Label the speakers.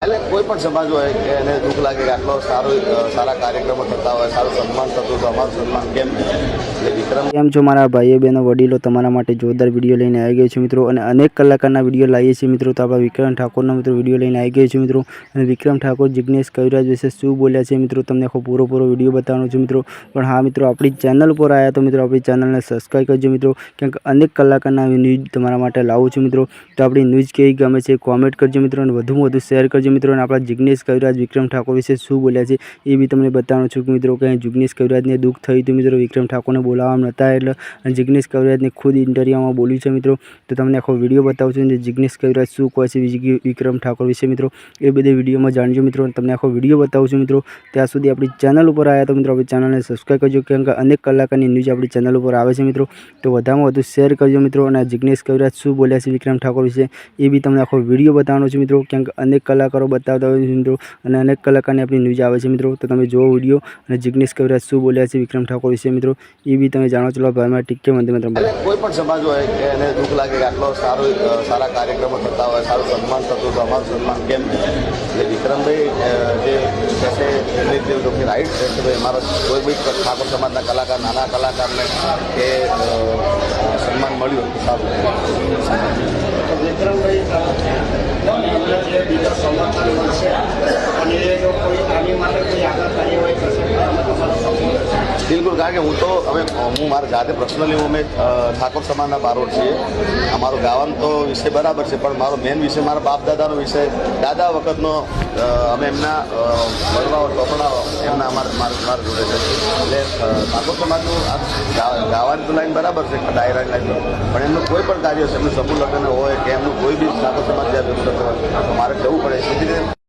Speaker 1: એટલે કોઈ પણ સમાજ હોય કે એને દુઃખ લાગે કે આટલો સારા કાર્યક્રમો થતા હોય, સારું સન્માન થતું તો અમારું સન્માન કેમ એટલે વિક્રમ
Speaker 2: કેમ છો મારા ભાઈઓ બહેનો વડીલો, તમારા માટે જોરદાર વિડીયો લઈને આવી ગયો છું મિત્રો. અને અનેક કલાકારના વિડીયો લાવીએ છીએ મિત્રો. તો આપણા વિક્રમ ઠાકોરના મિત્રો વિડીયો લઈને આવી ગયો છું મિત્રો. અને વિક્રમ ઠાકોર જિગ્નેશ કવિરાજ વિશે શું બોલ્યા છે મિત્રો, તમને આખો પૂરો વિડીયો બતાવવાનો છે મિત્રો. પણ હા મિત્રો, આપણી ચેનલ ઉપર આવ્યા તો મિત્રો આપણી ચેનલને સબસ્ક્રાઈબ કરજો મિત્રો, કેમ કે અનેક કલાકારના ન્યૂઝ તમારા માટે લાવું છું મિત્રો. તો આપણી ન્યૂઝ કેવી ગમે છે કોમેન્ટ કરજો મિત્રો, અને વધુમાં વધુ શેર કરજો મિત્રો. અને આપણા જિગ્નેશ કવિરાજ વિક્રમ ઠાકોર વિશે શું બોલ્યા છે એ બી તમને બતાવવાનું છું મિત્રો. કે જિગ્નેશ કવિરાજને દુઃખ થયું હતું મિત્રો, વિક્રમ ઠાકોરને બોલાવવામાં નહોતા એટલે જિગ્નેશ કવિરાજને ખુદ ઇન્ટરવ્યુમાં બોલ્યું છે મિત્રો. તો તમને આખો વિડીયો બતાવું છું જિગ્નેશ કવિરાજ શું કહે છે વિક્રમ ઠાકોર વિશે મિત્રો, એ બધી વિડીયોમાં જાણજો મિત્રો. તમને આખો વિડીયો બતાવું છું મિત્રો. ત્યાં સુધી આપણી ચેનલ ઉપર આવ્યા તો મિત્રો આપણી ચેનલને સબસ્ક્રાઈબ કરજો, કેમ કે અનેક કલાકારની ન્યૂઝ આપણી ચેનલ ઉપર આવે છે મિત્રો. તો વધારેમાં વધુ શેર કરજો મિત્રો. અને જિગ્નેશ કવિરાજ શું બોલ્યા છે વિક્રમ ઠાકોર વિશે એ બી તમને આખો વિડીયો બતાવવાનો છે મિત્રો, કેમ કે અનેક કલાકારો બતાવતા હોય છે મિત્રો, અને અનેક કલાકારની આપણી ન્યૂઝ આવે છે મિત્રો. તો તમે જુઓ વિડીયો, અને જિગ્નેશ કવિરાજ શું બોલ્યા છે વિક્રમ ઠાકોર વિશે મિત્રો એ બી તમે જાણો. ચલો ભાઈમાં ટીકે મંદિર
Speaker 1: એટલે કોઈ પણ સમાજ હોય કે એને દુઃખ લાગે કે આટલો સારા કાર્યક્રમો થતા હોય, સારું સન્માન થતું તો અમારું સન્માન કેમ એટલે વિક્રમભાઈ જે કહેશે એમની જે રાઈટ છે કે ભાઈ અમારા કોઈ બી ઠાકોર સમાજના કલાકાર, નાના કલાકારને કે સન્માન મળ્યું સારું.
Speaker 3: વિક્રમભાઈ જે બીજા સમાજના છે અને એ જો કોઈ આની માટે કોઈ આગળ કાર્યવાહી કરશે તો એમાં તમારો સપોર્ટ છે?
Speaker 1: બિલકુલ, કારણ કે હું મારા જાતે પર્સનલી અમે ઠાકોર સમાજના બારોટ છીએ. અમારું ગાવાનું તો વિષય બરાબર છે, પણ મારો મેન વિષય મારા બાપ દાદાનો વિષય, દાદા વખતનો અમે એમના મળવા ટોપણા એમના મારા જોડે છે. એટલે ઠાકોર સમાજનું ગાવાની તો લાઈન બરાબર છે, ડાયરાની લાઈન, પણ એમનું કોઈ પણ કાર્ય છે, એમનું સમૂહ લગ્ન હોય કે એમનું કોઈ બી ઠાકોર સમાજ જ્યાં ભેગું થતું હોય તો મારે જવું પડે.